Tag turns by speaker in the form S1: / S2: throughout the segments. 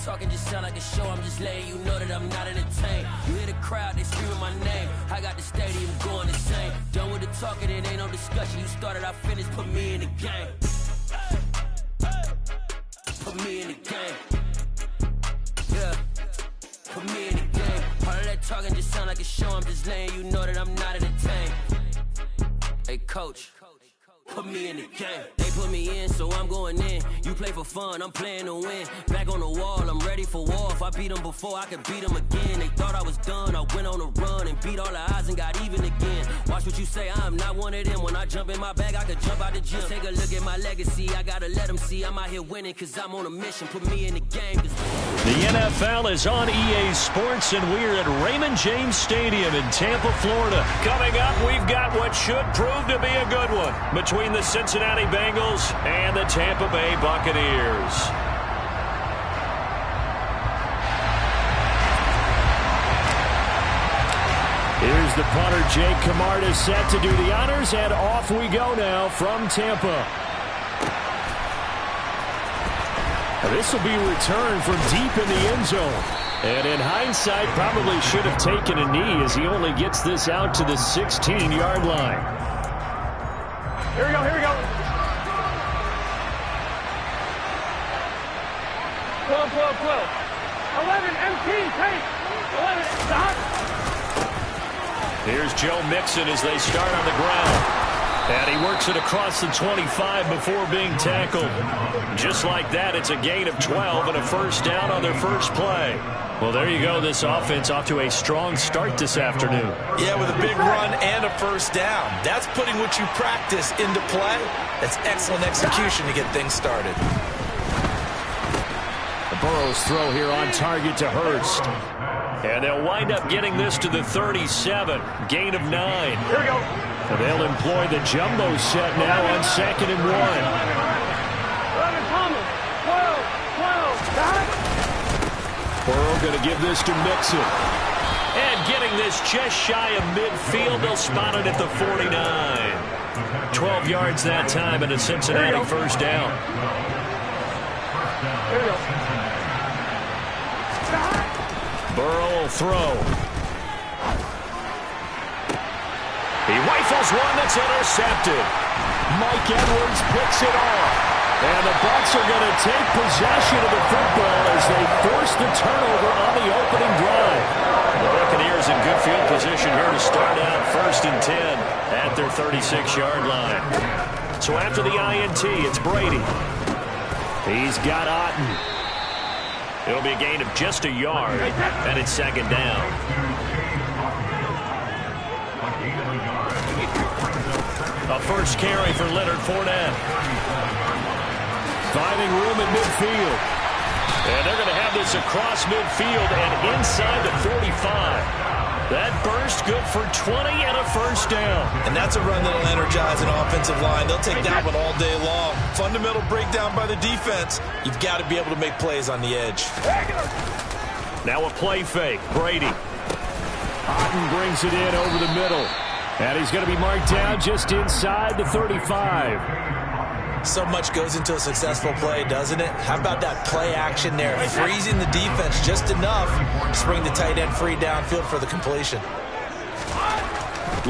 S1: talking just sound like a show. I'm just letting you know that I'm not entertained. You hear the crowd, they screaming my name. I got the stadium going insane. Done with the talking, it ain't no discussion. You started, I finished, put me in the game. Put me in the game. Yeah. Put me in the game. All of that talking just sound like a show. I'm just letting you know that I'm not entertained. Hey, coach. Put me in the game. They put me in, so I'm going in. You play for fun, I'm playing to win. Back on the wall, I'm ready for war. If I beat them before, I could beat them again. They thought I was done, I went on a run and beat all the odds and got even again. Watch what you say, I'm not one of them. When I jump in my bag, I could jump out the gym. Take a look at my legacy, I gotta let them see I'm out here winning, cause I'm on a mission. Put me in the game.
S2: The NFL is on EA Sports, and we're at Raymond James Stadium in Tampa, Florida. Coming up, we've got what should prove to be a good one between the Cincinnati Bengals and the Tampa Bay Buccaneers. Here's the punter, Jake Camarda, set to do the honors, and off we go now from Tampa. This will be returned from deep in the end zone. And in hindsight, probably should have taken a knee as he only gets this out to the 16-yard line.
S3: Here we go, here we go. Pull. 11, MT, take. 11, stop.
S2: Here's Joe Mixon as they start on the ground. And he works it across the 25 before being tackled. Just like that, it's a gain of 12 and a first down on their first play. Well, there you go. This offense off to a strong start this afternoon.
S4: Yeah, with a big run and a first down. That's putting what you practice into play. That's excellent execution to get things started.
S2: The Burrow's throw here on target to Hurst. And they'll wind up getting this to the 37. Gain of 9.
S3: Here we go.
S2: And they'll employ the jumbo set now on 2nd and 1.
S3: 11, Thomas. 12, stop.
S2: Burrow going to give this to Mixon. And getting this just shy of midfield. They'll spot it at the 49. 12 yards that time and a Cincinnati first down.
S3: Here we go.
S2: Burrow will throw. He rifles one that's intercepted. Mike Edwards picks it off. And the Bucs are going to take possession of the football as they force the turnover on the opening drive. The Buccaneers in good field position here to start out 1st and 10 at their 36-yard line. So after the INT, it's Brady. He's got Otten. It'll be a gain of just a yard, and it's 2nd down. A first carry for Leonard Fournette. Finding room in midfield. And they're going to have this across midfield and inside the 45. That burst good for 20 and a first down.
S4: And that's a run that'll energize an offensive line. They'll take that one all day long. Fundamental breakdown by the defense. You've got to be able to make plays on the edge.
S2: Now a play fake. Brady. Otten brings it in over the middle. And he's going to be marked down just inside the 35.
S4: So much goes into a successful play, doesn't it? How about that play action there? Freezing the defense just enough to bring the tight end free downfield for the completion.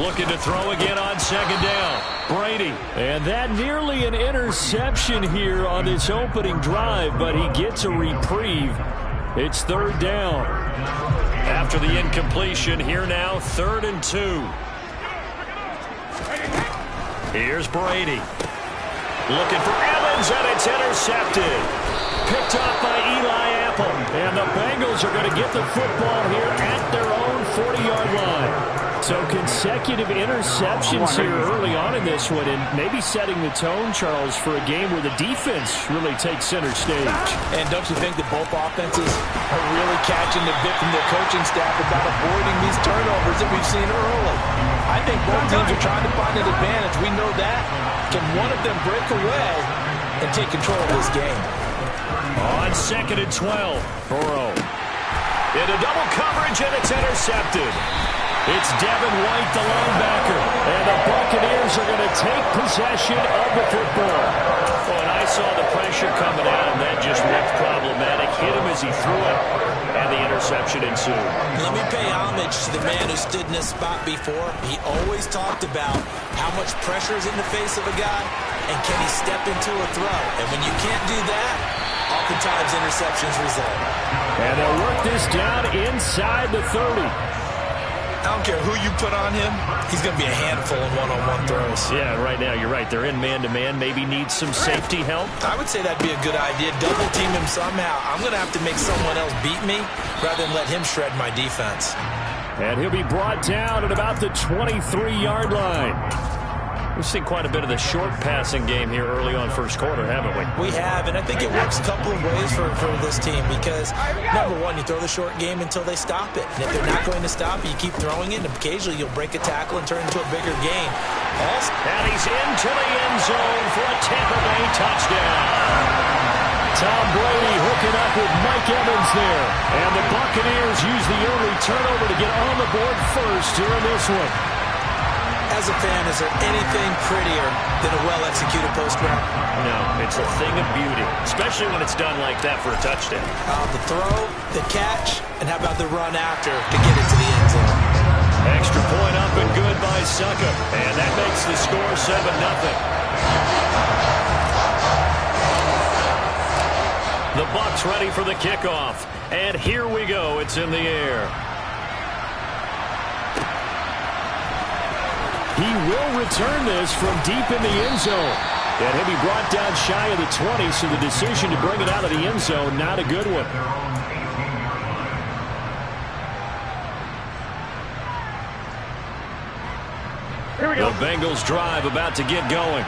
S2: Looking to throw again on 2nd down. Brady. And that nearly an interception here on this opening drive, but he gets a reprieve. It's 3rd down. After the incompletion, here now 3rd and 2. Here's Brady. Looking for Evans, and it's intercepted. Picked off by Eli Apple. And the Bengals are going to get the football here at their own 40-yard line. So consecutive interceptions here early on in this one, and maybe setting the tone, Charles, for a game where the defense really takes center stage.
S4: And don't you think that both offenses are really catching the bit from their coaching staff about avoiding these turnovers that we've seen early? I think both teams are trying to find an advantage. We know that. Can one of them break away and take control of this game?
S2: On 2nd and 12, Burrow. Into double coverage, and it's intercepted. It's Devin White, the linebacker, and the Buccaneers are going to take possession of the football. Oh, and I saw the pressure coming out, and that just looked problematic. Hit him as as he threw it, and the interception ensued.
S4: Let me pay homage to the man who stood in this spot before. He always talked about how much pressure is in the face of a guy, and can he step into a throw. And when you can't do that, oftentimes interceptions result.
S2: And they'll work this down inside the 30.
S4: I don't care who you put on him, he's going to be a handful in one-on-one throws.
S2: Yeah, right now, you're right. They're in man-to-man. Maybe need some safety help.
S4: I would say that'd be a good idea. Double team him somehow. I'm going to have to make someone else beat me rather than let him shred my defense.
S2: And he'll be brought down at about the 23-yard line. We've seen quite a bit of the short passing game here early on first quarter, haven't we?
S4: We have, and I think it works a couple of ways for this team because, number one, you throw the short game until they stop it. And if they're not going to stop it, you keep throwing it, and occasionally you'll break a tackle and turn it into a bigger game.
S2: And he's into the end zone for a Tampa Bay touchdown. Tom Brady hooking up with Mike Evans there. And the Buccaneers use the early turnover to get on the board first here in this one.
S4: As a fan, is there anything prettier than a well-executed post route?
S2: No, it's a thing of beauty, especially when it's done like that for a touchdown.
S4: The throw, the catch, and how about the run after to get it to the end zone?
S2: Extra point up and good by Suckup. And that makes the score 7-0. The Bucs ready for the kickoff. And here we go. It's in the air. He will return this from deep in the end zone. And he'll be brought down shy of the 20, so the decision to bring it out of the end zone, not a good one.
S3: Here we go.
S2: The Bengals drive about to get going.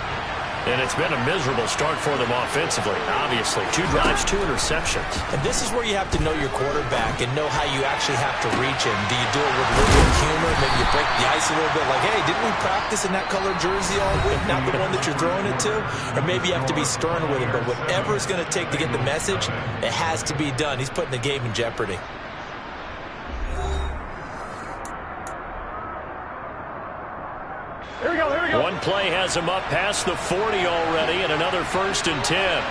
S2: And it's been a miserable start for them offensively, obviously. 2 drives, 2 interceptions.
S4: And this is where you have to know your quarterback and know how you actually have to reach him. Do you do it with a little bit of humor? Maybe you break the ice a little bit like, hey, didn't we practice in that color jersey all week? Not the one that you're throwing it to? Or maybe you have to be stern with him. But whatever it's going to take to get the message, it has to be done. He's putting the game in jeopardy.
S3: Here we go, here we go.
S2: One play has him up past the 40 already, and another 1st and 10.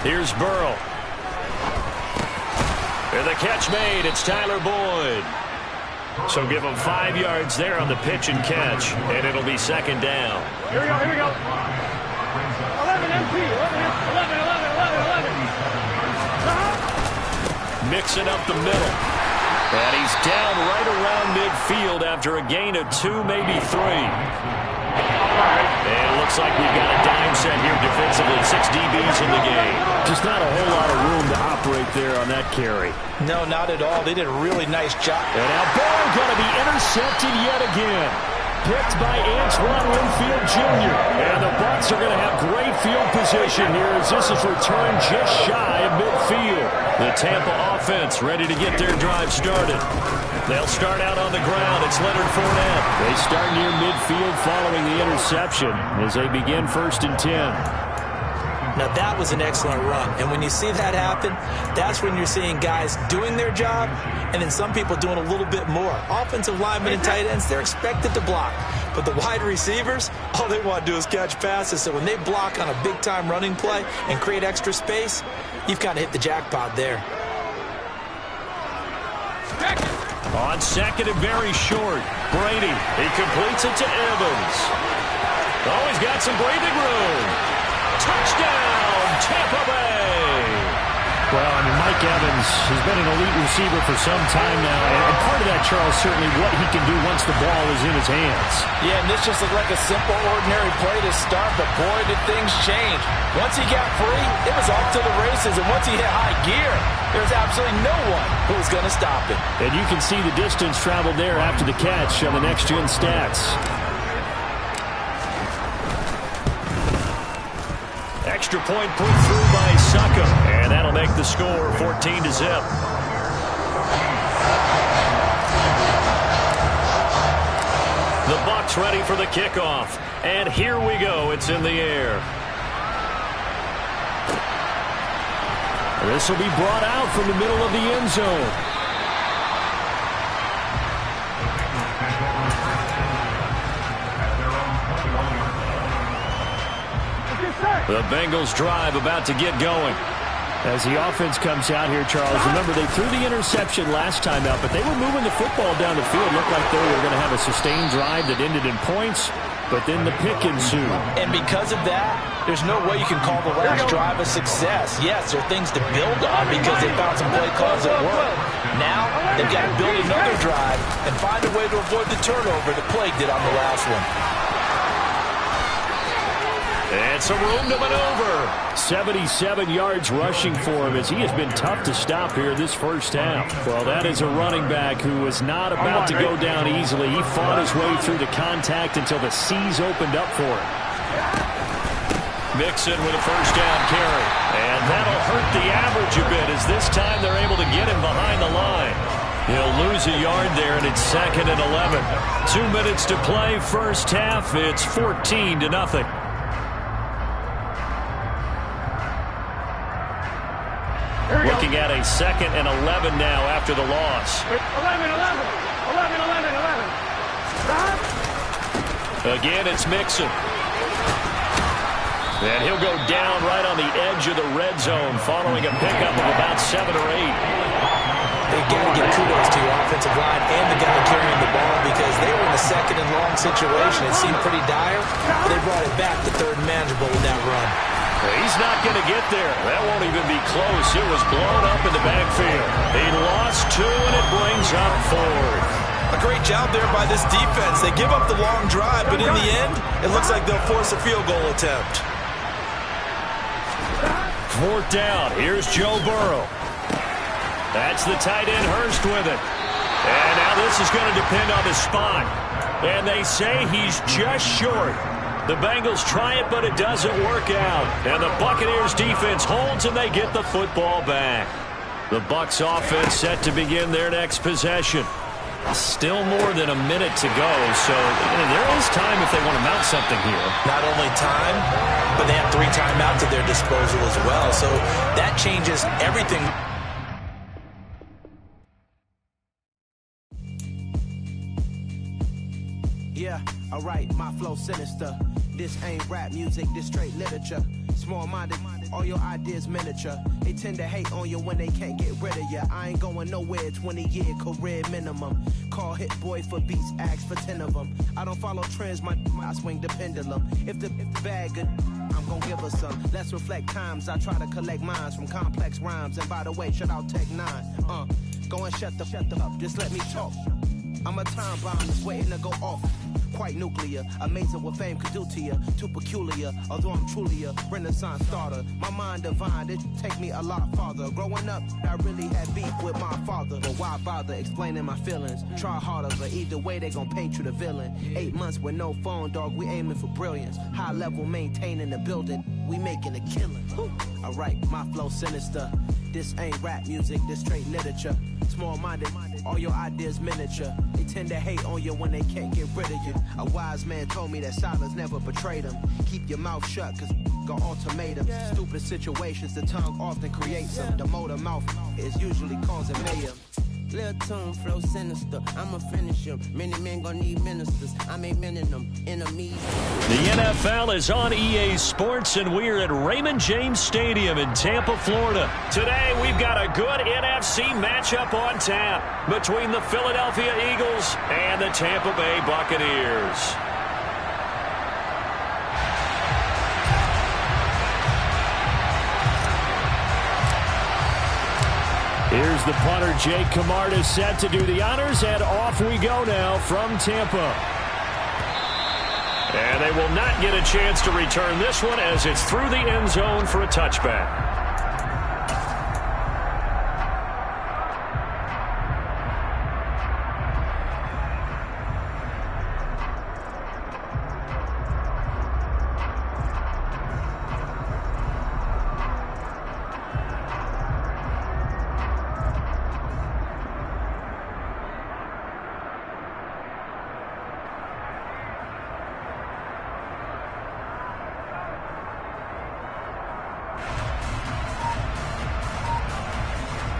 S2: Here's Burrow. And the catch made. It's Tyler Boyd. So give him 5 yards there on the pitch and catch, and it'll be 2nd down.
S3: Here we go, here we go. 11 MP, 11.
S2: Mixing up the middle. And he's down right around midfield after a gain of 2, maybe 3. And it looks like we've got a dime set here defensively. 6 DBs in the game. Just not a whole lot of room to operate there on that carry.
S4: No, not at all. They did a really nice job.
S2: And now Burrow going to be intercepted yet again. Picked by Antoine Winfield Jr. And the Bucs are going to have great field position here as this is returned just shy of midfield. The Tampa offense ready to get their drive started. They'll start out on the ground. It's Leonard Fournette. They start near midfield following the interception as they begin 1st and 10.
S4: Now, that was an excellent run. And when you see that happen, that's when you're seeing guys doing their job and then some people doing a little bit more. Offensive linemen and tight ends, they're expected to block. But the wide receivers, all they want to do is catch passes. So when they block on a big-time running play and create extra space, you've kind of hit the jackpot there.
S2: On 2nd and very short, Brady. He completes it to Evans. Oh, he's got some breathing room. Touchdown, Tampa Bay.
S5: Well, I mean, Mike Evans has been an elite receiver for some time now, and part of that, Charles, certainly what he can do once the ball is in his hands.
S4: Yeah, and this just looked like a simple, ordinary play to start, but boy, did things change. Once he got free, it was off to the races, and once he hit high gear, there was absolutely no one who was going to stop him.
S2: And you can see the distance traveled there after the catch on the next-gen stats. Extra point put through by Suckup, and that'll make the score 14-0. The Bucs ready for the kickoff, and here we go. It's in the air. This will be brought out from the middle of the end zone. The Bengals drive about to get going.
S5: As the offense comes out here, Charles, remember they threw the interception last time out, but they were moving the football down the field. Looked like they were going to have a sustained drive that ended in points, but then the pick ensued.
S4: And because of that, there's no way you can call the last drive a success. Yes, there are things to build on because they found some play calls that work. Now, they've got to build another drive and find a way to avoid the turnover that plagued it on the last one.
S5: And some room to maneuver. 77 yards rushing for him as he has been tough to stop here this first half. Well, that is a running back who was not about to go down easily. He fought his way through the contact until the seas opened up for him. Mixon with a first down carry. And that'll hurt the average a bit as this time they're able to get him behind the line. He'll lose a yard there, and it's 2nd and 11. 2 minutes to play first half. It's 14-0. Looking at a 2nd and 11 now after the loss.
S3: 11.
S5: Again, it's Mixon. And he'll go down right on the edge of the red zone following a pickup of about 7 or 8.
S4: They've got to give kudos to your offensive line and the guy carrying the ball because they were in a 2nd and long situation. It seemed pretty dire, but they brought it back to 3rd and manageable with that run.
S5: He's not going to get there. That won't even be close. It was blown up in the backfield. He lost 2, and it brings up 4th.
S4: A great job there by this defense. They give up the long drive, but in the end, it looks like they'll force a field goal attempt.
S5: 4th down. Here's Joe Burrow. That's the tight end Hurst with it. And now this is going to depend on the spot. And they say he's just short. The Bengals try it, but it doesn't work out. And the Buccaneers defense holds, and they get the football back. The Bucs offense set to begin their next possession. Still more than a minute to go, so there is time if they want to mount something here.
S4: Not only time, but they have 3 timeouts at their disposal as well. So that changes everything.
S6: Yeah, alright, my flow sinister. This ain't rap music, this straight literature. Small-minded, all your ideas miniature. They tend to hate on you when they can't get rid of you. I ain't going nowhere, 20-year career minimum. Call Hit Boy for beats, ask for 10 of them. I don't follow trends, I swing the pendulum. If the bag good, I'm gonna give her some. Let's reflect times, I try to collect minds from complex rhymes. And by the way, shout out Tech 9. Go and shut the up, just let me talk. I'm a time bomb that's waiting to go off. Quite nuclear, amazing what fame could do to you. Too peculiar, although I'm truly a renaissance starter. My mind divine, it take me a lot farther. Growing up, I really had beef with my father. But why bother explaining my feelings? Try harder, but either way they gon' paint you the villain. 8 months with no phone, dog, we aiming for brilliance. High level maintaining the building, we making a killing. Alright, my flow sinister. This ain't rap music, this straight literature. Small-minded, all your ideas miniature. They tend to hate on you when they can't get rid of you. A wise man told me that silence never betrayed him. Keep your mouth shut, cause got ultimatums. Stupid situations, the tongue often creates them. The motor mouth is usually causing mayhem.
S7: Little tune, flow sinister. I'ma finish him. Many men gon' need ministers. I'm aiming them. Enemies.
S5: The NFL is on EA Sports, and we're at Raymond James Stadium in Tampa, Florida. Today, we've got a good NFC matchup on tap between the Philadelphia Eagles and the Tampa Bay Buccaneers. Here's the punter, Jake Camarda, set to do the honors, and off we go now from Tampa. And they will not get a chance to return this one as it's through the end zone for a touchback.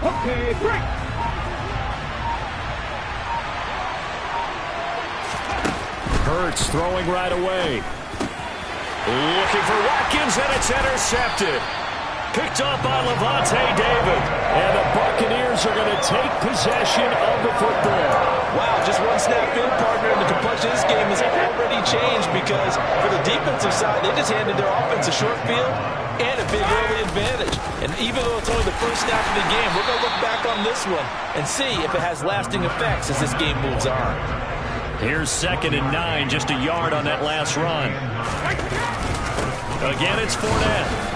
S3: Okay, break.
S5: Hurts throwing right away. Looking for Watkins, and it's intercepted. Picked off by Levante David. And the Buccaneers are going to take possession of the football.
S4: Wow, just one snap in, partner, and the complexion of this game has already changed because for the defensive side, they just handed their offense a short field and a big early advantage. And even though it's only the first snap of the game, we're going to look back on this one and see if it has lasting effects as this game moves on.
S5: Here's 2nd and 9, just a yard on that last run. Again, it's Fournette.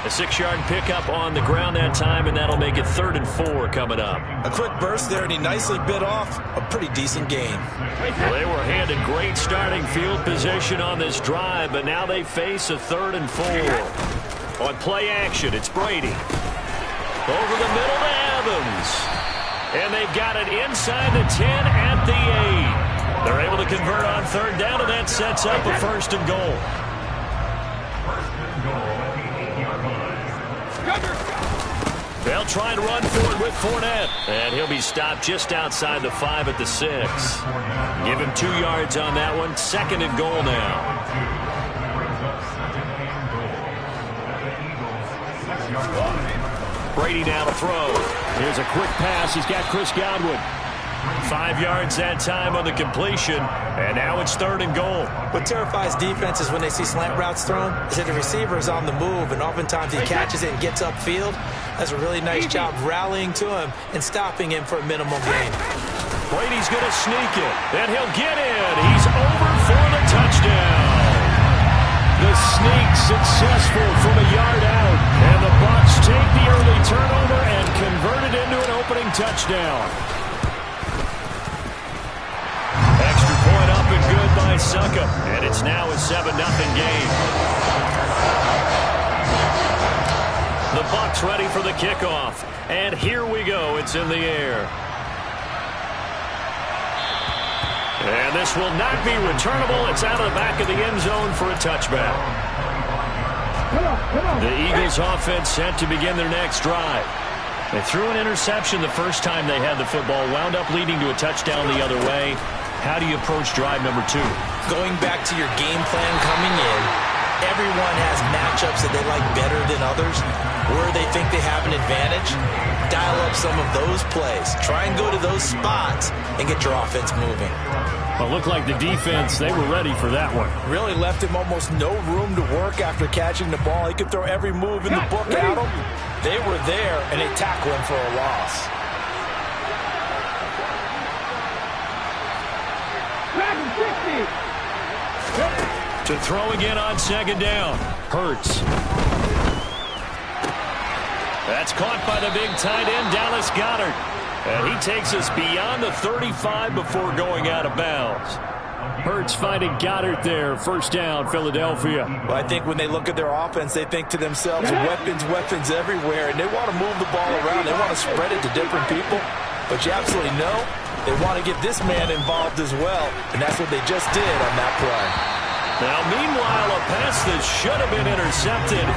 S5: A 6-yard pickup on the ground that time, and that'll make it 3rd and 4 coming up.
S4: A quick burst there, and he nicely bit off a pretty decent gain.
S5: Well, they were handed great starting field position on this drive, but now they face a 3rd and 4. On play action, it's Brady. Over the middle to Evans. And they've got it inside the 10 at the 8. They're able to convert on 3rd down, and that sets up a 1st and goal. They'll try and run forward with Fournette. And he'll be stopped just outside the 5 at the 6. Give him 2 yards on that one. 2nd and goal now. Brady now to throw. Here's a quick pass. He's got Chris Godwin. 5 yards that time on the completion. And now it's 3rd and goal.
S4: What terrifies defenses when they see slant routes thrown is that the receiver is on the move, and oftentimes he catches it and gets upfield. Does a really nice job rallying to him and stopping him for a minimal gain.
S5: Brady's going to sneak it. Then he'll get in. He's over for the touchdown. The sneak successful from a yard out. And the Bucs take the early turnover and convert it into an opening touchdown. Extra point up and good by Succop. And it's now a 7-0 game. The Bucs ready for the kickoff. And here we go. It's in the air. And this will not be returnable. It's out of the back of the end zone for a touchback. The Eagles offense set to begin their next drive. They threw an interception the first time they had the football, wound up leading to a touchdown the other way. How do you approach drive number 2?
S4: Going back to your game plan coming in, everyone has matchups that they like better than others, where they think they have an advantage. Dial up some of those plays. Try and go to those spots and get your offense moving.
S5: Well, it looked like the defense, they were ready for that one.
S4: Really left him almost no room to work after catching the ball. He could throw every move in the book at him. They were there, and they tackle him for a loss.
S5: To throw again on 2nd down. Hurts. That's caught by the big tight end, Dallas Goedert. And he takes us beyond the 35 before going out of bounds. Hurts finding Goedert there. 1st down, Philadelphia.
S4: Well, I think when they look at their offense, they think to themselves, weapons everywhere, and they want to move the ball around. They want to spread it to different people. But you absolutely know they want to get this man involved as well, and that's what they just did on that play.
S5: Now, meanwhile, a pass that should have been intercepted,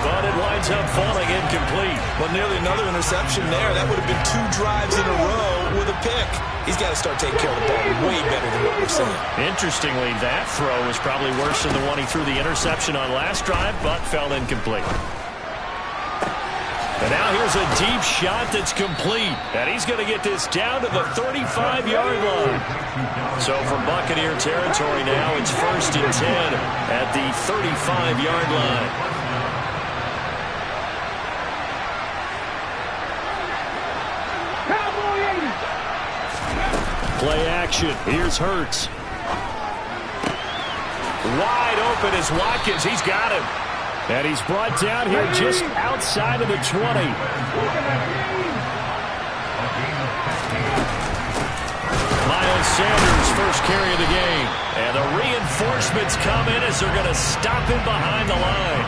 S5: but it winds up falling incomplete.
S4: Well, nearly another interception there. That would have been 2 drives in a row with a pick. He's got to start taking care of the ball way better than what we're seeing. Interestingly, that throw was probably worse than the one he threw the interception on last drive, but fell incomplete.
S5: And now here's a deep shot that's complete. And he's going to get this down to the 35-yard line. So from Buccaneer territory now, it's 1st and 10 at the 35-yard line. Play action. Here's Hurts. Wide open is Watkins. He's got him. And he's brought down here just outside of the 20. Miles Sanders, first carry of the game. And the reinforcements come in as they're going to stop him behind the line.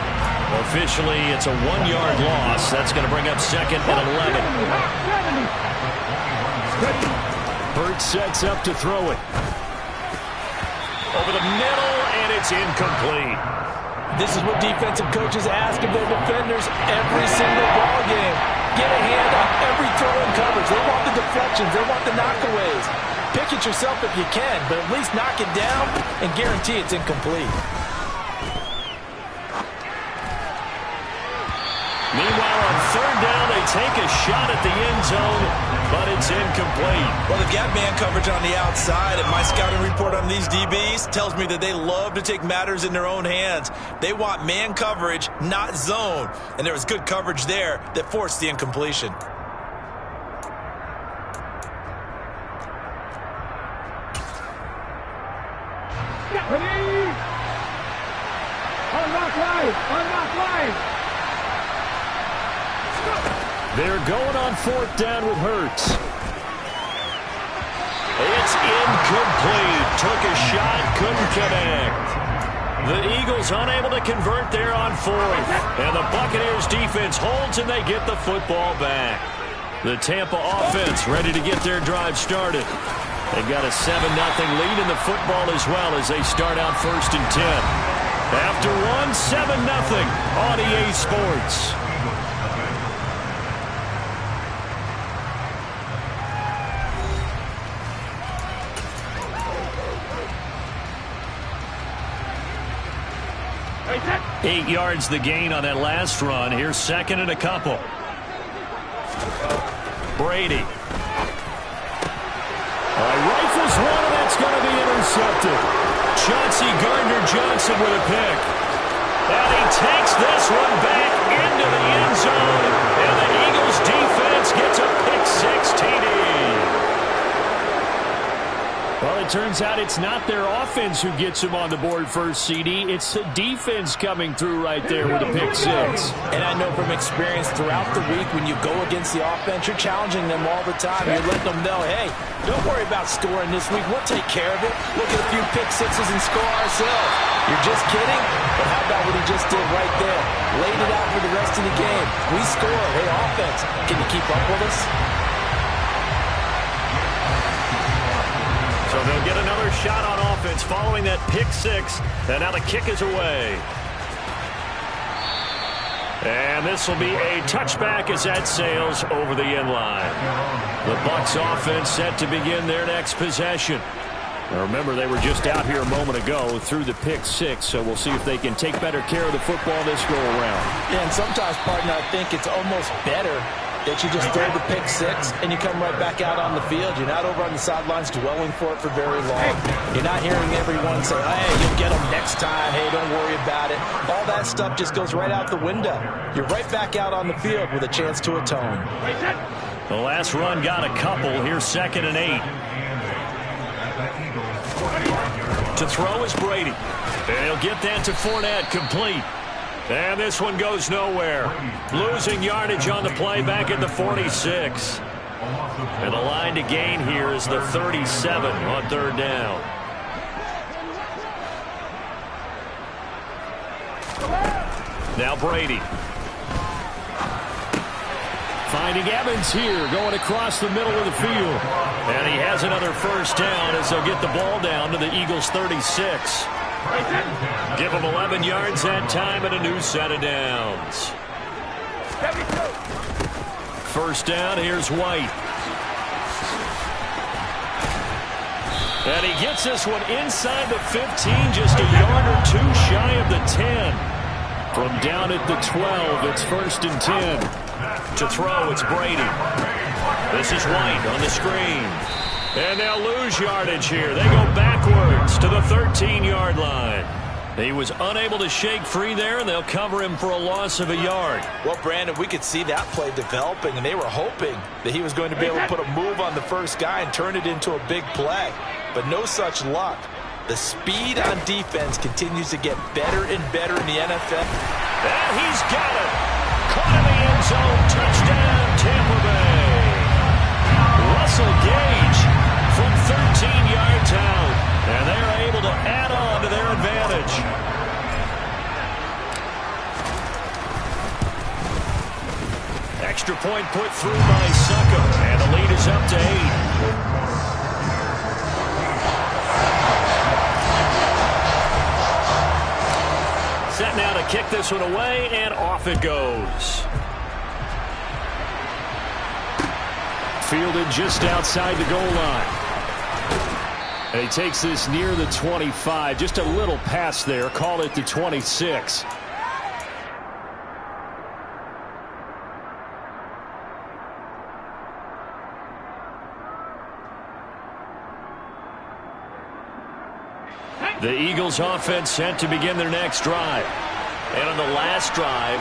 S5: Officially, it's a 1-yard loss. That's going to bring up 2nd and 11. Hurts sets up to throw it. Over the middle, and it's incomplete.
S4: This is what defensive coaches ask of their defenders every single ball game. Get a hand on every throw in coverage. They want the deflections. They want the knockaways. Pick it yourself if you can, but at least knock it down and guarantee it's incomplete.
S5: third down, they take a shot at the end zone, but it's incomplete.
S4: Well, they've got man coverage on the outside, and my scouting report on these DBs tells me that they love to take matters in their own hands. They want man coverage, not zone. And there was good coverage there that forced the incompletion.
S5: They're going on fourth down with Hurts. It's incomplete. Took a shot, couldn't connect. The Eagles unable to convert there on fourth. And the Buccaneers defense holds and they get the football back. The Tampa offense ready to get their drive started. They've got a 7-0 lead in the football as well as they start out first and 10. After one, 7-0 on EA Sports. Eight yards the gain on that last run. Here's second and a couple. Brady. Rifles one, and that's going to be intercepted. Chauncey Gardner-Johnson with a pick. And he takes this one back into the end zone. And the Eagles defense gets a pick six TD. Well, it turns out it's not their offense who gets them on the board first, CD. It's the defense coming through right there with a pick six.
S4: And I know from experience throughout the week when you go against the offense, you're challenging them all the time. You're letting them know, hey, don't worry about scoring this week. We'll take care of it. We'll get a few pick sixes and score ourselves. You're just kidding? But how about what he just did right there? Laid it out for the rest of the game. We scored. Hey, offense, can you keep up with us?
S5: So they'll get another shot on offense following that pick six. And now the kick is away. And this will be a touchback as that sails over the end line. The Bucs offense set to begin their next possession. Now remember, they were just out here a moment ago through the pick six, so we'll see if they can take better care of the football this go around.
S4: Yeah, and sometimes, partner, I think it's almost better that you just throw the pick six and you come right back out on the field. You're not over on the sidelines dwelling for it for very long. You're not hearing everyone say, hey, you'll get them next time. Hey, don't worry about it. All that stuff just goes right out the window. You're right back out on the field with a chance to atone.
S5: The last run got a couple. Here's second and 8. To throw is Brady. And he'll get that to Fournette, complete. And this one goes nowhere. Losing yardage on the play back at the 46. And the line to gain here is the 37 on third down. Now Brady. Finding Evans here, going across the middle of the field. And he has another first down as they'll get the ball down to the Eagles' 36. Give them 11 yards that time and a new set of downs. First down, here's White. And he gets this one inside the 15, just a yard or two shy of the 10. From down at the 12, it's first and 10. To throw, it's Brady. This is White on the screen. And they'll lose yardage here. They go backwards to the 13-yard line. He was unable to shake free there, and they'll cover him for a loss of a yard.
S4: Well, Brandon, we could see that play developing, and they were hoping that he was going to be able to put a move on the first guy and turn it into a big play. But no such luck. The speed on defense continues to get better and better in the NFL.
S5: And he's got it. Caught in the end zone. Touchdown, Tampa Bay. Russell Gage from 13 yards out. And they're able to add on to their advantage. Extra point put through by Succo. And the lead is up to 8. Set now to kick this one away, and off it goes. Fielded just outside the goal line. And he takes this near the 25. Just a little pass there. Call it the 26. The Eagles offense set to begin their next drive. And on the last drive,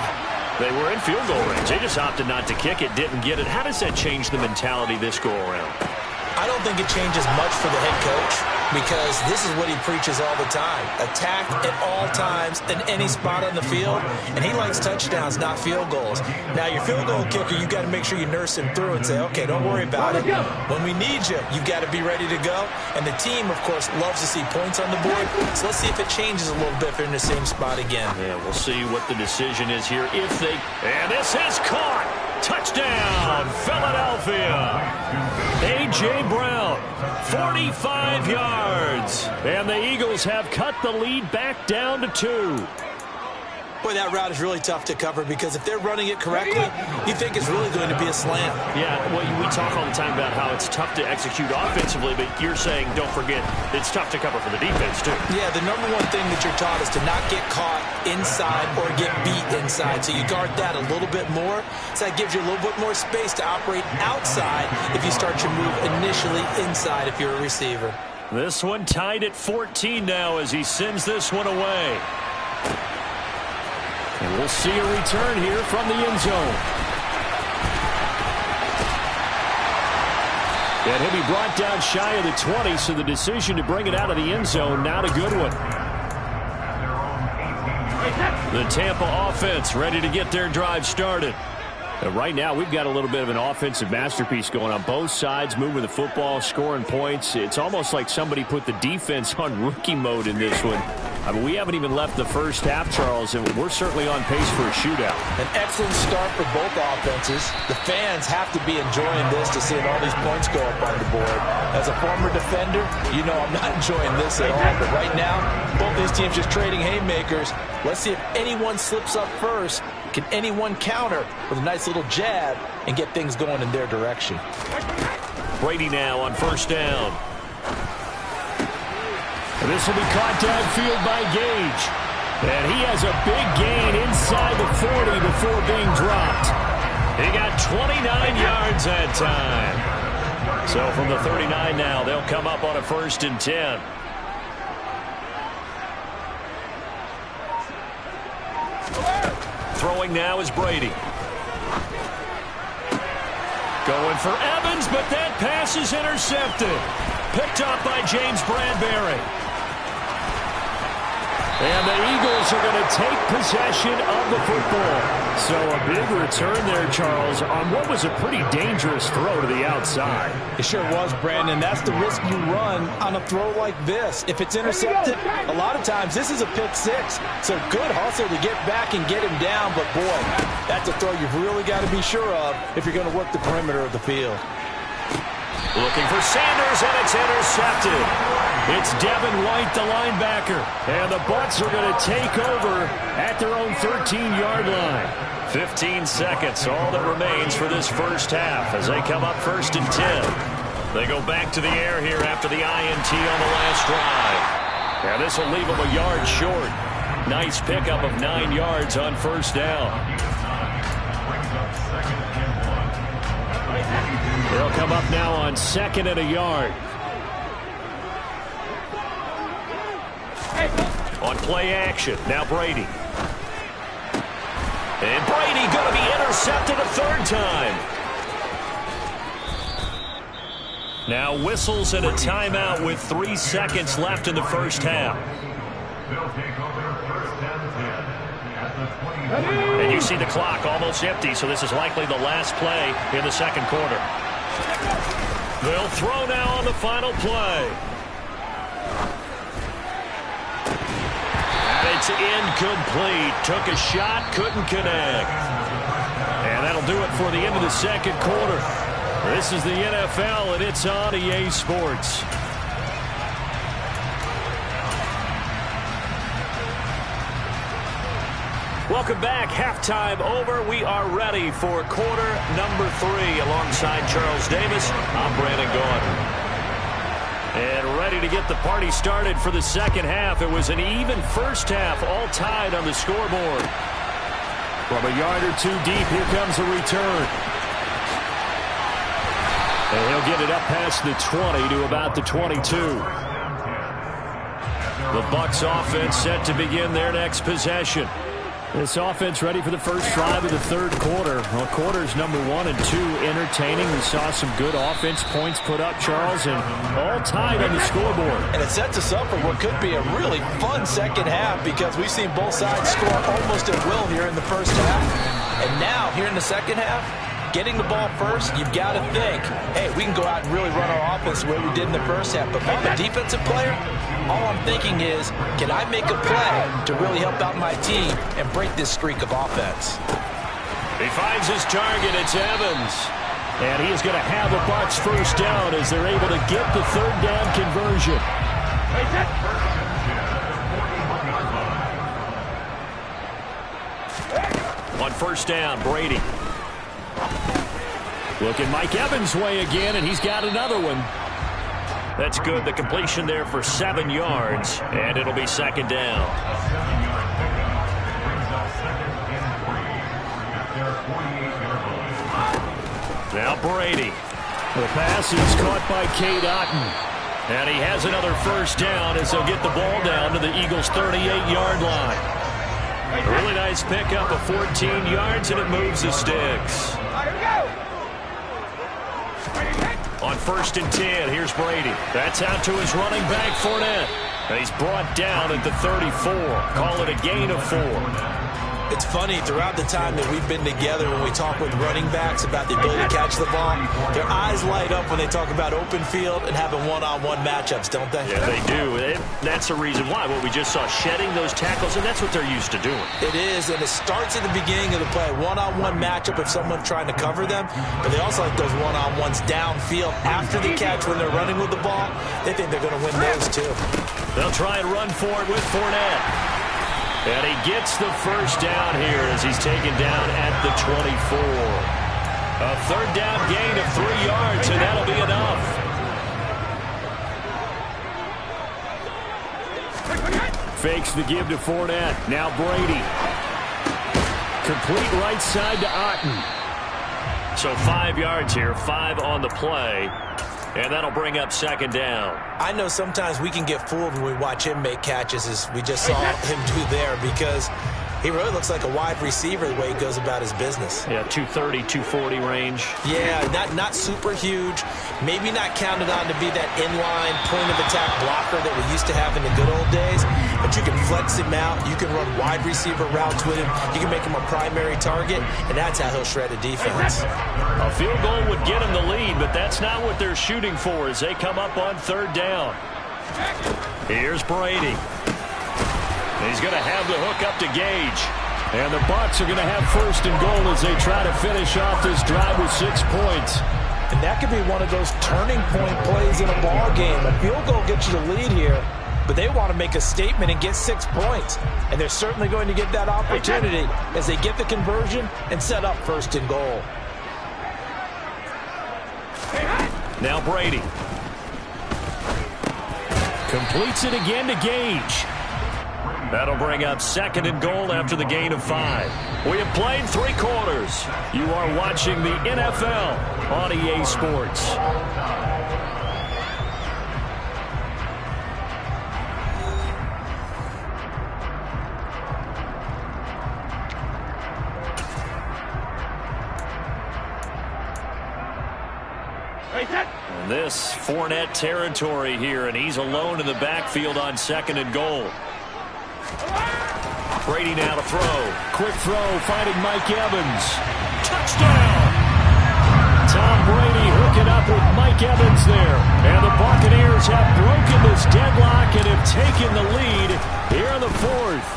S5: they were in field goal range. They just opted not to kick it, didn't get it. How does that change the mentality this go around?
S4: I don't think it changes much for the head coach because this is what he preaches all the time. Attack at all times in any spot on the field, and he likes touchdowns, not field goals. Now, your field goal kicker, you've got to make sure you nurse him through and say, okay, don't worry about it. When we need you, you've got to be ready to go. And the team, of course, loves to see points on the board. So let's see if it changes a little bit if they're in the same spot again.
S5: Yeah, we'll see what the decision is here if they... And this is caught! Touchdown, Philadelphia! A.J. Brown, 45 yards. And the Eagles have cut the lead back down to 2.
S4: Boy, that route is really tough to cover because if they're running it correctly, you think it's really going to be a slam.
S5: Yeah, well, we talk all the time about how it's tough to execute offensively, but you're saying, don't forget, it's tough to cover for the defense, too.
S4: Yeah, the number one thing that you're taught is to not get caught inside or get beat inside. So you guard that a little bit more. So that gives you a little bit more space to operate outside if you start your move initially inside if you're a receiver.
S5: This one tied at 14 now as he sends this one away. And we'll see a return here from the end zone. And he'll be brought down shy of the 20, so the decision to bring it out of the end zone, not a good one. The Tampa offense ready to get their drive started. Right now, we've got a little bit of an offensive masterpiece going on both sides, moving the football, scoring points. It's almost like somebody put the defense on rookie mode in this one. I mean, we haven't even left the first half, Charles, and we're certainly on pace for a shootout.
S4: An excellent start for both offenses. The fans have to be enjoying this to seeing all these points go up on the board. As a former defender, you know I'm not enjoying this at all. But right now, both these teams just trading haymakers. Let's see if anyone slips up first. Can anyone counter with a nice little jab and get things going in their direction?
S5: Brady now on first down. And this will be caught downfield by Gage. And he has a big gain inside the 40 before being dropped. He got 29 yards that time. So from the 39 now, they'll come up on a 1st and 10. Throwing now is Brady. Going for Evans, but that pass is intercepted. Picked up by James Bradbury. And the Eagles are going to take possession of the football. So a big return there, Charles, on what was a pretty dangerous throw to the outside.
S4: It sure was, Brandon. That's the risk you run on a throw like this. If it's intercepted, a lot of times this is a pick six. So good hustle to get back and get him down. But, boy, that's a throw you've really got to be sure of if you're going to work the perimeter of the field.
S5: Looking for Sanders, and it's intercepted. It's Devin White, the linebacker. And the Bucs are going to take over at their own 13-yard line. 15 seconds, all that remains for this first half as they come up 1st and 10. They go back to the air here after the INT on the last drive. And this will leave them a yard short. Nice pickup of 9 yards on first down. They'll come up now on 2nd and a yard. On play action, now Brady. And Brady going to be intercepted a 3rd time. Now whistles and a timeout with 3 seconds left in the first half. And you see the clock almost empty, so this is likely the last play in the second quarter. They'll throw now on the final play. And it's incomplete. Took a shot, couldn't connect. And that'll do it for the end of the second quarter. This is the NFL, and it's on EA Sports. Welcome back. Halftime over. We are ready for quarter number 3. Alongside Charles Davis, I'm Brandon Gaudin. And ready to get the party started for the second half. It was an even first half, all tied on the scoreboard. From a yard or two deep, here comes a return. And he'll get it up past the 20 to about the 22. The Bucs offense set to begin their next possession.
S2: This offense ready for the first drive of the third quarter. Well, quarters number 1 and 2 entertaining. We saw some good offense points put up, Charles, and all tied on the scoreboard.
S4: And it sets us up for what could be a really fun second half because we've seen both sides score almost at will here in the first half. And now, here in the second half, getting the ball first, you've got to think, hey, we can go out and really run our offense the way we did in the first half. But if I'm a defensive player, all I'm thinking is, can I make a play to really help out my team and break this streak of offense?
S5: He finds his target. It's Evans.
S2: And he is going to have a Bucs first down as they're able to get the third down conversion.
S5: On first down, Brady.
S2: Looking Mike Evans' way again, and he's got another one.
S5: That's good. The completion there for 7 yards, and it'll be second down. Now Brady.
S2: The pass is caught by Cade Otton.
S5: And he has another first down as they'll get the ball down to the Eagles' 38-yard line. A really nice pickup of 14 yards, and it moves the sticks. On first and 10, here's Brady. That's out to his running back, Fournette. And he's brought down at the 34. Call it a gain of 4.
S4: It's funny, throughout the time that we've been together, when we talk with running backs about the ability to catch the ball, their eyes light up when they talk about open field and having one-on-one matchups, don't they?
S5: Yeah, they do. That's the reason why. What we just saw, shedding those tackles, and that's what they're used to doing.
S4: It is, and it starts at the beginning of the play. One-on-one matchup if someone's trying to cover them, but they also like those one-on-ones downfield after the catch when they're running with the ball. They think they're going to win those, too.
S5: They'll try and run for it with Fournette. And he gets the first down here as he's taken down at the 24. A third down gain of 3 yards, and that'll be enough.
S2: Fakes the give to Fournette. Now Brady. Complete right side to Otton.
S5: So 5 yards here, 5 on the play. And that'll bring up second down.
S4: I know sometimes we can get fooled when we watch him make catches, as we just saw him do there, because he really looks like a wide receiver the way he goes about his business.
S5: Yeah, 230, 240 range.
S4: Yeah, not super huge. Maybe not counted on to be that inline point-of-attack blocker that we used to have in the good old days. But you can flex him out. You can run wide receiver routes with him. You can make him a primary target, and that's how he'll shred a defense.
S5: A field goal would get him the lead, but that's not what they're shooting for as they come up on third down. Here's Brady. He's going to have the hook up to Gage.
S2: And the Bucs are going to have first and goal as they try to finish off this drive with 6 points.
S4: And that could be one of those turning point plays in a ball game. A field goal gets you the lead here, but they want to make a statement and get 6 points. And they're certainly going to get that opportunity as they get the conversion and set up first and goal.
S5: Now Brady.
S2: Completes it again to Gage.
S5: That'll bring up second and goal after the gain of 5. We have played 3 quarters. You are watching the NFL on EA Sports. And this Fournette territory here, and he's alone in the backfield on second and goal. Brady now to throw.
S2: Quick throw, finding Mike Evans.
S5: Touchdown!
S2: Tom Brady hooking up with Mike Evans there. And the Buccaneers have broken this deadlock and have taken the lead here in the 4th.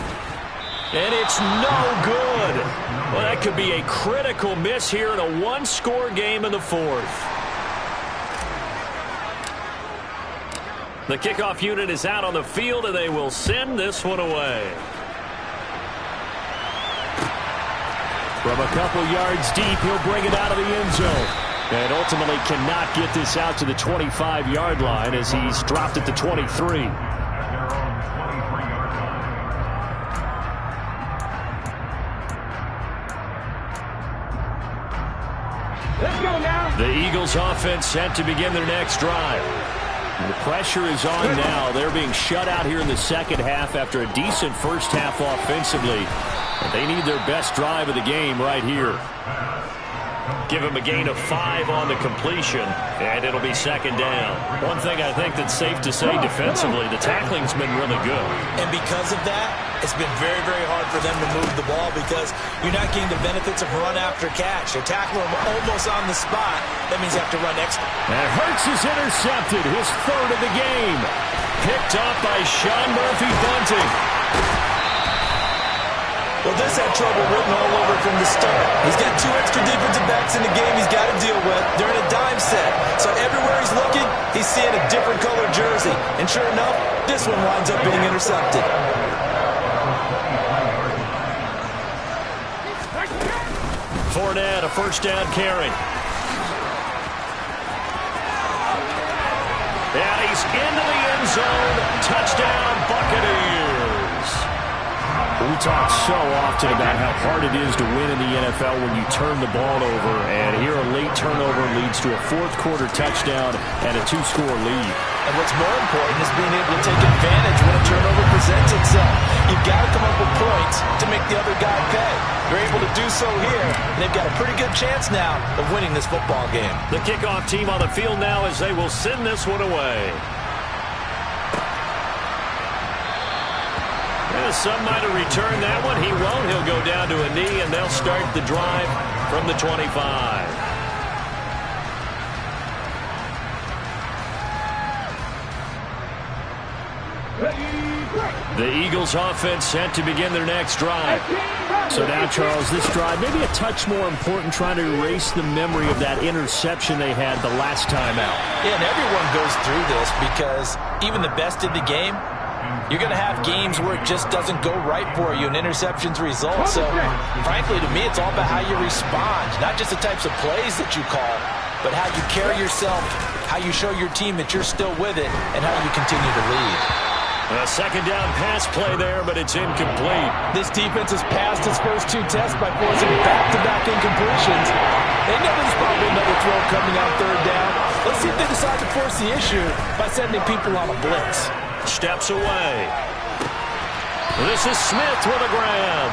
S5: And it's no good. Well, that could be a critical miss here in a one-score game in the 4th. The kickoff unit is out on the field, and they will send this one away.
S2: From a couple yards deep, he'll bring it out of the end zone. And ultimately cannot get this out to the 25-yard line as he's dropped at the 23.
S3: Let's go now.
S5: The Eagles offense set to begin their next drive. The pressure is on now. They're being shut out here in the second half after a decent first half offensively. But they need their best drive of the game right here. Give him a gain of 5 on the completion, and it'll be second down. One thing I think that's safe to say defensively, the tackling's been really good.
S4: And because of that, it's been very, very hard for them to move the ball because you're not getting the benefits of run after catch. They tackle him almost on the spot. That means you have to run extra.
S5: And Hurts is intercepted, his third of the game. Picked up by Sean Murphy-Bunting.
S4: Well, this had trouble written all over from the start. He's got 2 extra defensive backs in the game he's got to deal with. They're in a dime set. So everywhere he's looking, he's seeing a different color jersey. And sure enough, this one winds up being intercepted.
S5: Fournette, a first down carry. And he's into the end zone. Touchdown, Buccaneers. We talk so often about how hard it is to win in the NFL when you turn the ball over. And here a late turnover leads to a fourth-quarter touchdown and a 2-score lead.
S4: And what's more important is being able to take advantage when a turnover presents itself. You've got to come up with points to make the other guy pay. They're able to do so here, and they've got a pretty good chance now of winning this football game.
S5: The kickoff team on the field now as they will send this one away. Some might have returned that one. He won't. He'll go down to a knee, and they'll start the drive from the 25. The Eagles offense set to begin their next drive. So now, Charles, this drive maybe a touch more important, trying to erase the memory of that interception they had the last time out.
S4: Yeah, and everyone goes through this because even the best in the game, you're going to have games where it just doesn't go right for you and interceptions result. So, frankly, to me, it's all about how you respond, not just the types of plays that you call, but how you carry yourself, how you show your team that you're still with it, and how you continue to lead.
S5: A second down pass play there, but it's incomplete.
S4: This defense has passed its first 2 tests by forcing back-to-back incompletions. They know there's probably another throw coming out third down. Let's see if they decide to force the issue by sending people on a blitz.
S5: Steps away. This is Smith with a grab.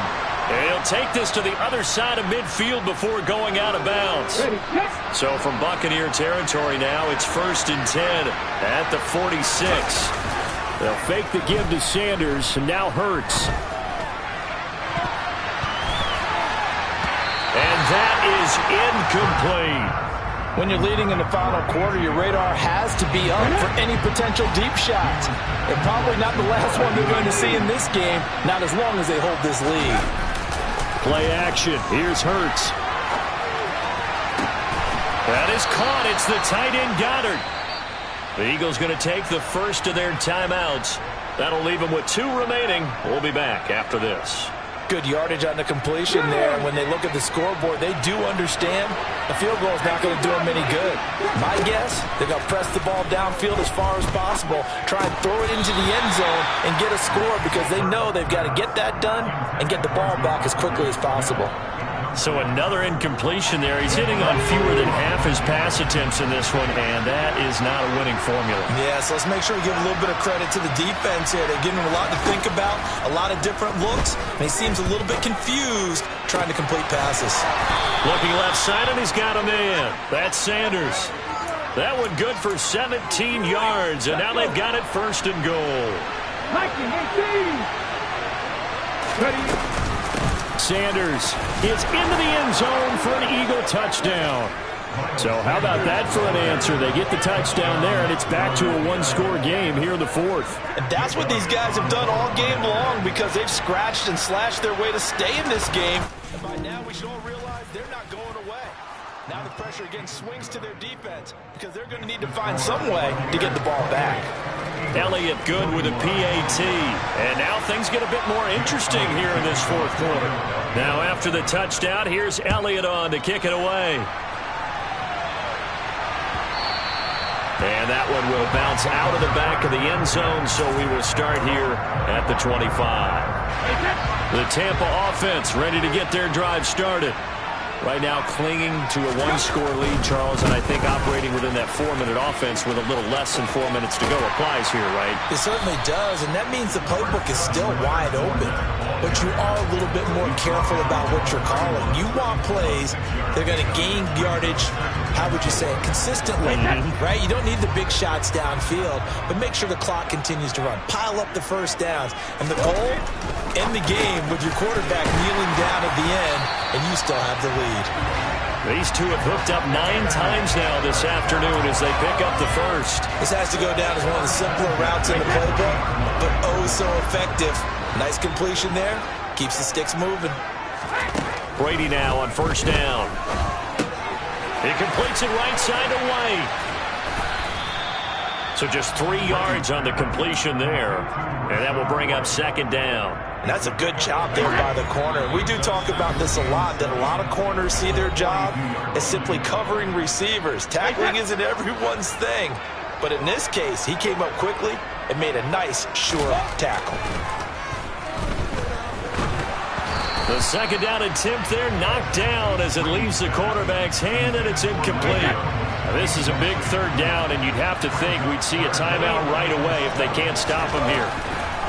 S5: And he'll take this to the other side of midfield before going out of bounds. So from Buccaneer territory now, it's 1st and 10 at the 46. They'll fake the give to Sanders, and now Hurts. And that is incomplete.
S4: When you're leading in the final quarter, your radar has to be up for any potential deep shots. And probably not the last one they're going to see in this game, not as long as they hold this lead.
S5: Play action. Here's Hurts. That is caught. It's the tight end Goddard. The Eagles going to take the first of their timeouts. That'll leave them with 2 remaining. We'll be back after this.
S4: Good yardage on the completion there. When they look at the scoreboard, they do understand the field goal is not going to do them any good. My guess, they're going to press the ball downfield as far as possible, try and throw it into the end zone and get a score because they know they've got to get that done and get the ball back as quickly as possible.
S5: So another incompletion there. He's hitting on fewer than half his pass attempts in this one, and that is not a winning formula.
S4: Yeah, so let's make sure we give a little bit of credit to the defense here. They're giving him a lot to think about, a lot of different looks, and he seems a little bit confused trying to complete passes.
S5: Looking left side, and he's got a man. That's Sanders. That one good for 17 yards, and now they've got it 1st and goal.
S3: 19-18. Ready.
S5: Sanders is into the end zone for an Eagle touchdown. So how about that for an answer? They get the touchdown there, and it's back to a 1-score game here in the 4th.
S4: And that's what these guys have done all game long because they've scratched and slashed their way to stay in this game. And by now we should all realize they're not going away. Now the pressure again swings to their defense because they're going to need to find some way to get the ball back.
S5: Elliott good with a PAT. And now things get a bit more interesting here in this 4th quarter. Now after the touchdown, here's Elliott on to kick it away. And that one will bounce out of the back of the end zone, so we will start here at the 25. The Tampa offense ready to get their drive started. Right now clinging to a one-score lead, Charles, and I think operating within that 4-minute offense with a little less than 4 minutes to go applies here, right?
S4: It certainly does, and that means the playbook is still wide open. But you are a little bit more careful about what you're calling. You want plays that are going to gain yardage, how would you say it, consistently, right? You don't need the big shots downfield, but make sure the clock continues to run. Pile up the first downs. And the goal, end the game with your quarterback kneeling down at the end, and you still have the lead.
S5: These two have hooked up 9 times now this afternoon as they pick up the first.
S4: This has to go down as one of the simpler routes in the playbook, but oh so effective. Nice completion there. Keeps the sticks moving.
S5: Brady now on first down. He completes it right side to White. So just 3 yards on the completion there. And that will bring up second down.
S4: And that's a good job there by the corner. We do talk about this a lot, that a lot of corners see their job as simply covering receivers. Tackling isn't everyone's thing. But in this case, he came up quickly and made a nice, sure-up tackle.
S5: The second down attempt there knocked down as it leaves the quarterback's hand, and it's incomplete. Now, this is a big third down, and you'd have to think we'd see a timeout right away if they can't stop him here.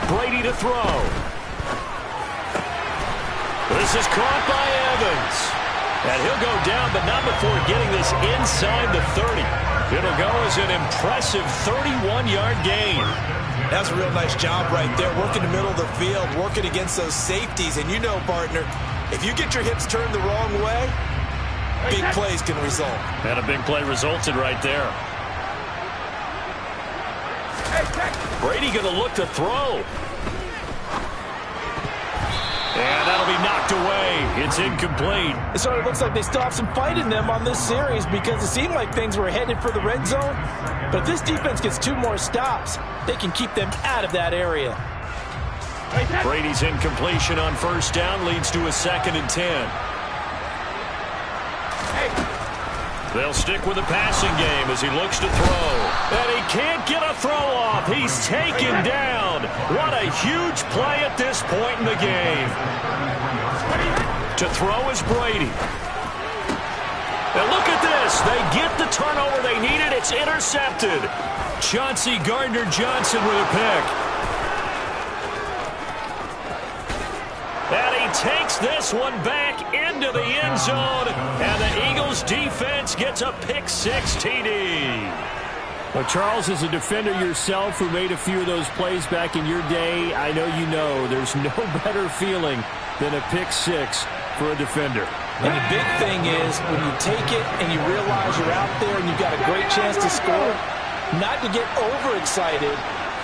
S5: Brady to throw. This is caught by Evans. And he'll go down, but not before getting this inside the 30. It'll go as an impressive 31-yard gain.
S4: That's a real nice job right there, working the middle of the field, working against those safeties. And you know, partner, if you get your hips turned the wrong way, big plays can result.
S5: And a big play resulted right there. Brady going to look to throw. And that'll be knocked away. It's incomplete.
S4: It sort of looks like they still have some fight in them on this series because it seemed like things were headed for the red zone. But if this defense gets 2 more stops, they can keep them out of that area.
S5: Brady's incompletion on first down leads to a 2nd and 10. They'll stick with the passing game as he looks to throw. And he can't get a throw off. He's taken down. What a huge play at this point in the game. To throw is Brady. And look at this. They get the turnover they needed. It's intercepted. Chauncey Gardner-Johnson with a pick. And he takes this one back into the end zone. And the Eagles defense gets a pick-6 TD.
S2: Well, Charles, as a defender yourself who made a few of those plays back in your day, I know you know there's no better feeling than a pick-6 for a defender.
S4: And the big thing is when you take it and you realize you're out there and you've got a great chance to score, not to get overexcited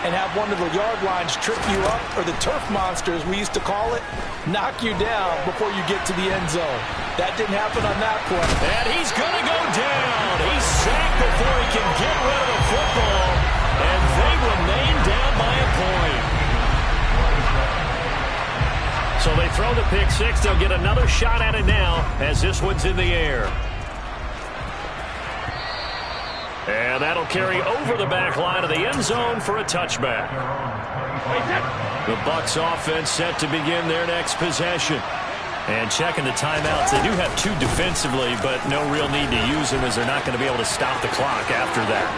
S4: and have one of the yard lines trip you up, or the turf monsters, we used to call it, knock you down before you get to the end zone. That didn't happen on that play.
S5: And he's going to go down. He's sacked before he can get rid of the football. And they remain down by a point. So they throw the pick-6. They'll get another shot at it now as this one's in the air. And that'll carry over the back line of the end zone for a touchback. The Bucs offense set to begin their next possession. And checking the timeouts. They do have 2 defensively, but no real need to use them as they're not going to be able to stop the clock after that.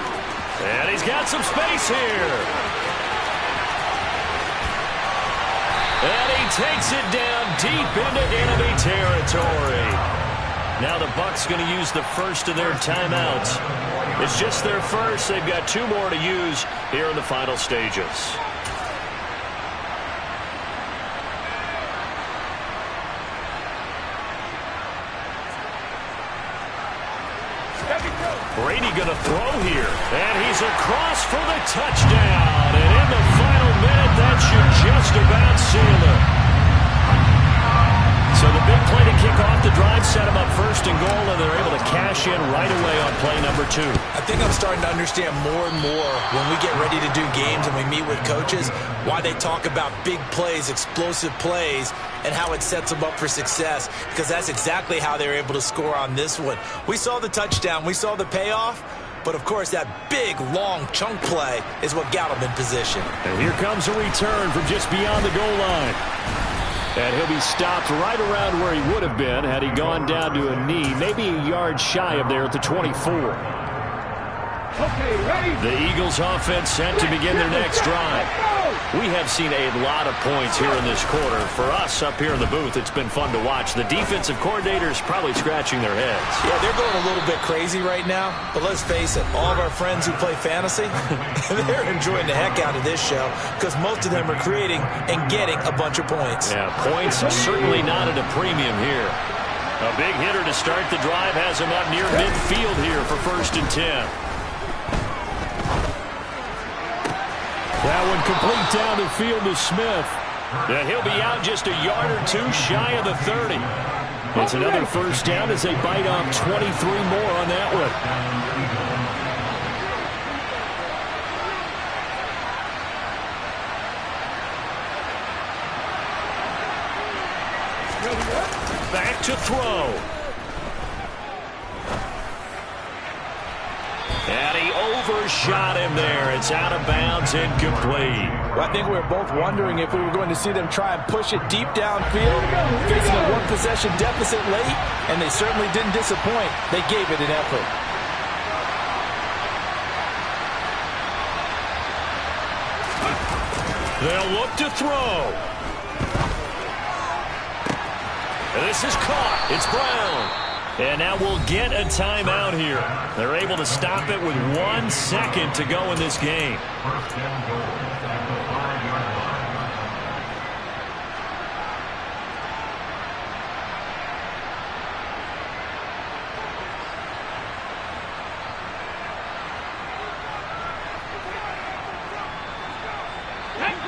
S5: And he's got some space here. And he takes it down deep into enemy territory. Now the Bucs going to use the first of their timeouts. It's just their first. They've got 2 more to use here in the final stages. Brady going to throw here. And he's across for the touchdown. And in the final minute, that should just about seal it. So the big play to kick off the drive set them up first and goal, and they're able to cash in right away on play number 2.
S4: I think I'm starting to understand more and more when we get ready to do games and we meet with coaches why they talk about big plays, explosive plays, and how it sets them up for success, because that's exactly how they're able to score on this one. We saw the touchdown. We saw the payoff. But, of course, that big, long chunk play is what got them in position.
S2: And here comes a return from just beyond the goal line.
S5: And he'll be stopped right around where he would have been had he gone down to a knee, maybe a yard shy of there at the 24.
S3: Okay, ready?
S5: The Eagles offense set to begin their next drive. We have seen a lot of points here in this quarter. For us up here in the booth, it's been fun to watch. The defensive coordinators probably scratching their heads.
S4: Yeah, they're going a little bit crazy right now. But let's face it, all of our friends who play fantasy, they're enjoying the heck out of this show because most of them are creating and getting a bunch of points.
S5: Yeah, points certainly not at a premium here. A big hitter to start the drive has him up near midfield here for 1st and 10.
S2: That one complete down the field to Smith.
S5: Yeah, he'll be out just a yard or two shy of the 30. It's another 1st down as they bite off 23 more on that one. Back to throw. And he overshot him there. It's out of bounds, incomplete.
S4: Well, I think we were both wondering if we were going to see them try and push it deep downfield, facing a one-possession deficit late, and they certainly didn't disappoint. They gave it an effort.
S5: They'll look to throw. And this is caught. It's Brown. And now we'll get a timeout here. They're able to stop it with 1 second to go in this game.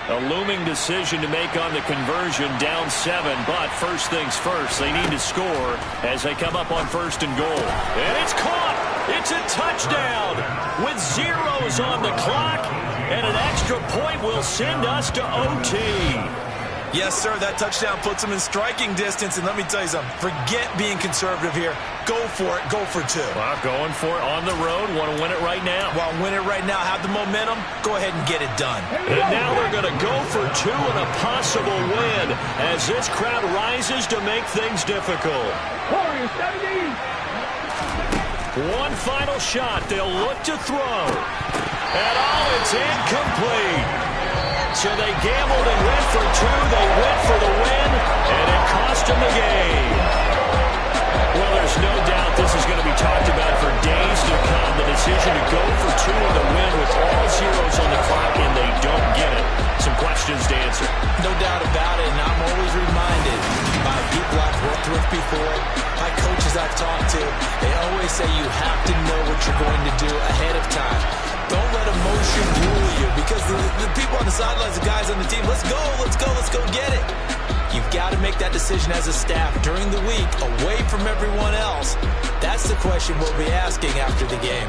S5: A looming decision to make on the conversion, down 7, but first things first, they need to score as they come up on 1st and goal. And it's caught! It's a touchdown! With zeros on the clock, and an extra point will send us to OT.
S4: Yes, sir, that touchdown puts them in striking distance, and let me tell you something, forget being conservative here. Go for it, go for 2.
S5: Well, going for it on the road, want to win it right now.
S4: Well, win it right now, have the momentum, go ahead and get it done.
S5: And now they're going to go for 2 and a possible win as this crowd rises to make things difficult. One final shot, they'll look to throw. And it's incomplete. So they gambled and went for 2. They went for the win, and it cost them the game. Well, there's no doubt this is going to be talked about for days to come. The decision to go for 2 in the win with all zeros on the clock, and they don't get it. Some questions to answer.
S4: No doubt about it, and I'm always reminded by people I've worked with before, by coaches I've talked to. They always say you have to know what you're going to do ahead of time. Don't let emotion rule you, because the people on the sidelines, the guys on the team, let's go get it. You've got to make that decision as a staff during the week, away from everyone else. That's the question we'll be asking after the game.